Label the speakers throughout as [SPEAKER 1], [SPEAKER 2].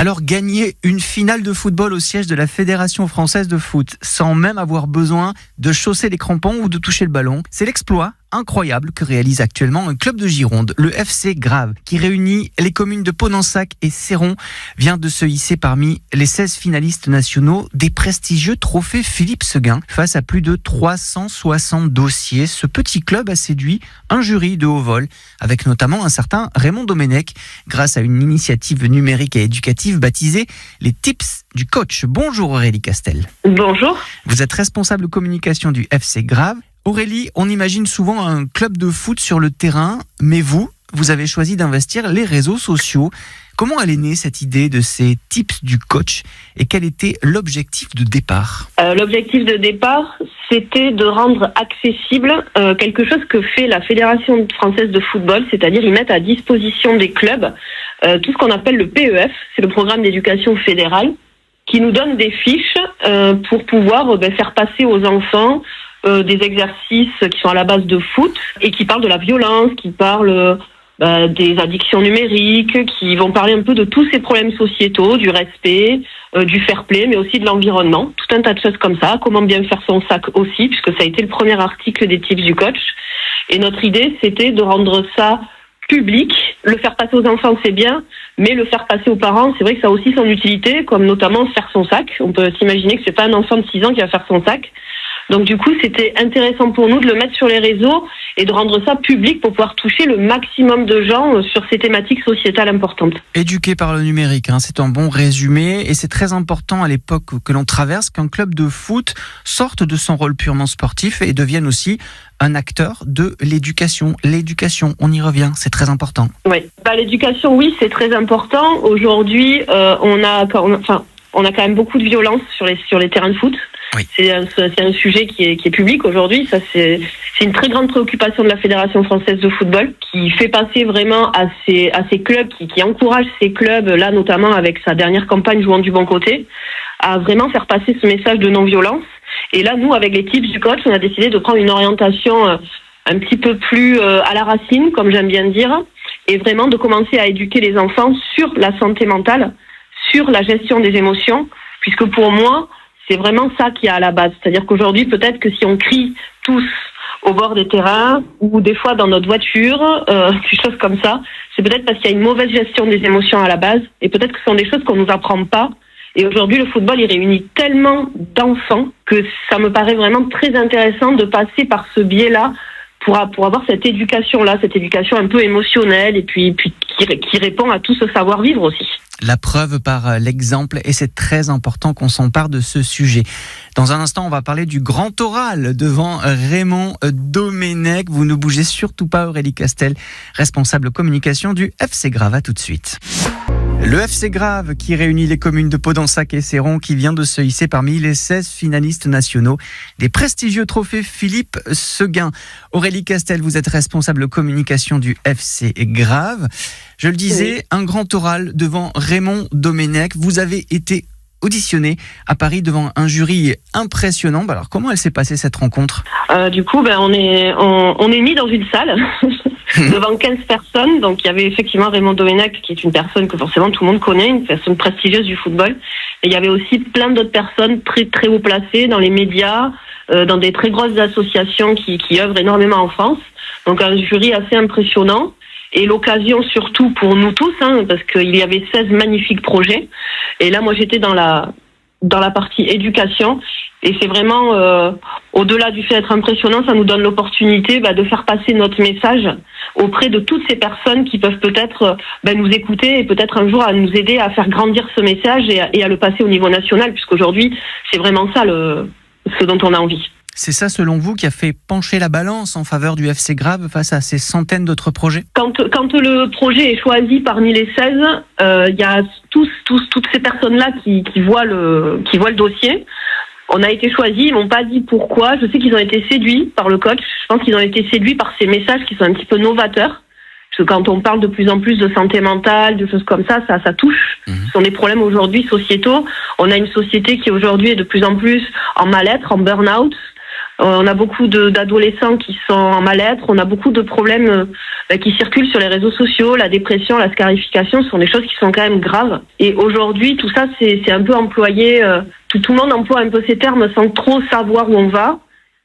[SPEAKER 1] Alors gagner une finale de football au siège de la Fédération française de foot sans même avoir besoin de chausser les crampons ou de toucher le ballon, c'est l'exploit incroyable que réalise actuellement un club de Gironde, le FC Grave, qui réunit les communes de Ponensac et Céron, vient de se hisser parmi les 16 finalistes nationaux des prestigieux trophées Philippe Seguin. Face à plus de 360 dossiers, ce petit club a séduit un jury de haut vol, avec notamment un certain Raymond Domenech, grâce à une initiative numérique et éducative baptisée les Tips du coach. Bonjour Aurélie Castel.
[SPEAKER 2] Bonjour.
[SPEAKER 1] Vous êtes responsable communication du FC Grave. Aurélie, on imagine souvent un club de foot sur le terrain, mais vous avez choisi d'investir les réseaux sociaux. Comment elle est née cette idée de ces tips du coach et quel était l'objectif de départ ?
[SPEAKER 2] L'objectif de départ, c'était de rendre accessible quelque chose que fait la Fédération française de football, c'est-à-dire ils mettent à disposition des clubs tout ce qu'on appelle le PEF, c'est le programme d'éducation fédérale, qui nous donne des fiches pour pouvoir faire passer aux enfants des exercices qui sont à la base de foot et qui parlent de la violence, qui parlent des addictions numériques, qui vont parler un peu de tous ces problèmes sociétaux, du respect, du fair play, mais aussi de l'environnement. Tout un tas de choses comme ça. Comment bien faire son sac aussi, puisque ça a été le premier article des tips du coach. Et notre idée, c'était de rendre ça public. Le faire passer aux enfants, c'est bien, mais le faire passer aux parents, c'est vrai que ça a aussi son utilité, comme notamment faire son sac. On peut s'imaginer que c'est pas un enfant de 6 ans qui va faire son sac. Donc du coup, c'était intéressant pour nous de le mettre sur les réseaux et de rendre ça public pour pouvoir toucher le maximum de gens sur ces thématiques sociétales importantes.
[SPEAKER 1] Éduqué par le numérique, c'est un bon résumé et c'est très important à l'époque que l'on traverse qu'un club de foot sorte de son rôle purement sportif et devienne aussi un acteur de l'éducation. L'éducation, on y revient, c'est très important.
[SPEAKER 2] Oui, l'éducation, oui, c'est très important. Aujourd'hui, on a quand même beaucoup de violence sur les terrains de foot.
[SPEAKER 1] Oui.
[SPEAKER 2] C'est un sujet qui est public aujourd'hui. Ça, c'est une très grande préoccupation de la Fédération française de football, qui fait passer vraiment à ces clubs, qui encourage ces clubs, là notamment avec sa dernière campagne Jouant du bon côté, à vraiment faire passer ce message de non-violence. Et là, nous, avec les tips du coach, on a décidé de prendre une orientation un petit peu plus à la racine, comme j'aime bien dire, et vraiment de commencer à éduquer les enfants sur la santé mentale, sur la gestion des émotions, puisque pour moi, c'est vraiment ça qui est à la base. C'est-à-dire qu'aujourd'hui, peut-être que si on crie tous au bord des terrains ou des fois dans notre voiture, des choses comme ça, c'est peut-être parce qu'il y a une mauvaise gestion des émotions à la base et peut-être que ce sont des choses qu'on nous apprend pas. Et aujourd'hui, le football, il réunit tellement d'enfants que ça me paraît vraiment très intéressant de passer par ce biais-là pour avoir cette éducation-là, cette éducation un peu émotionnelle et puis qui répond à tout ce savoir-vivre aussi.
[SPEAKER 1] La preuve par l'exemple, et c'est très important qu'on s'empare de ce sujet. Dans un instant, on va parler du grand oral devant Raymond Domenech. Vous ne bougez surtout pas, Aurélie Castel, responsable communication du FC Grave. À tout de suite. Le FC Grave qui réunit les communes de Ponensac et Céron, qui vient de se hisser parmi les 16 finalistes nationaux des prestigieux trophées Philippe Seguin. Aurélie Castel, vous êtes responsable communication du FC Grave. Je le disais, oui. Un grand oral devant Raymond Domenech. Vous avez été auditionné à Paris devant un jury impressionnant. Alors comment elle s'est passée cette rencontre ?
[SPEAKER 2] Du coup, on est mis dans une salle devant 15 personnes. Donc il y avait effectivement Raymond Domenech, qui est une personne que forcément tout le monde connaît, une personne prestigieuse du football. Et il y avait aussi plein d'autres personnes très très haut placées dans les médias, dans des très grosses associations qui œuvrent énormément en France. Donc un jury assez impressionnant. Et l'occasion surtout pour nous tous, parce qu'il y avait 16 magnifiques projets. Et là, moi, j'étais dans la partie éducation. Et c'est vraiment, au-delà du fait d'être impressionnant, ça nous donne l'opportunité de faire passer notre message auprès de toutes ces personnes qui peuvent peut-être nous écouter et peut-être un jour à nous aider à faire grandir ce message et à le passer au niveau national, puisqu'aujourd'hui, c'est vraiment ça ce dont on a envie.
[SPEAKER 1] C'est ça, selon vous, qui a fait pencher la balance en faveur du FC Grave face à ces centaines d'autres projets ? Quand
[SPEAKER 2] le projet est choisi parmi les 16, il y a toutes ces personnes-là qui voient le dossier. On a été choisis, ils m'ont pas dit pourquoi. Je sais qu'ils ont été séduits par le coach. Je pense qu'ils ont été séduits par ces messages qui sont un petit peu novateurs. Parce que quand on parle de plus en plus de santé mentale, de choses comme ça touche. Ce sont des problèmes aujourd'hui sociétaux. On a une société qui aujourd'hui est de plus en plus en mal-être, en burn-out. On a beaucoup d'adolescents qui sont en mal-être. On a beaucoup de problèmes qui circulent sur les réseaux sociaux. La dépression, la scarification, ce sont des choses qui sont quand même graves. Et aujourd'hui, tout ça, c'est un peu employé. Tout le monde emploie un peu ces termes sans trop savoir où on va.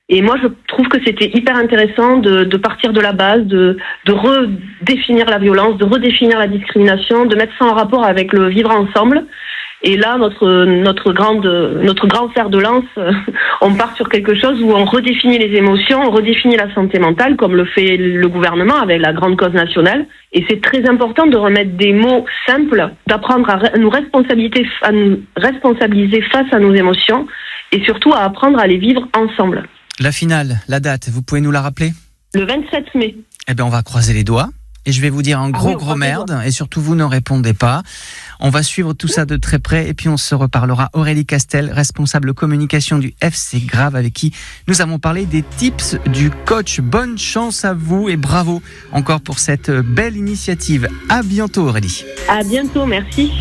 [SPEAKER 2] Et moi, je trouve que c'était hyper intéressant de partir de la base, de redéfinir la violence, de redéfinir la discrimination, de mettre ça en rapport avec le vivre ensemble. Et là, notre grand fer de lance, on part sur quelque chose où on redéfinit les émotions, on redéfinit la santé mentale, comme le fait le gouvernement avec la grande cause nationale. Et c'est très important de remettre des mots simples, d'apprendre à nous responsabiliser face à nos émotions et surtout à apprendre à les vivre ensemble.
[SPEAKER 1] La finale, la date, vous pouvez nous la rappeler ?
[SPEAKER 2] Le 27 mai.
[SPEAKER 1] Eh bien, on va croiser les doigts. Et je vais vous dire un gros merde. Et surtout, vous ne répondez pas. On va suivre tout ça de très près. Et puis, on se reparlera. Aurélie Castel, responsable communication du FC Grave, avec qui nous avons parlé des tips du coach. Bonne chance à vous et bravo encore pour cette belle initiative. À bientôt, Aurélie.
[SPEAKER 2] À bientôt, merci.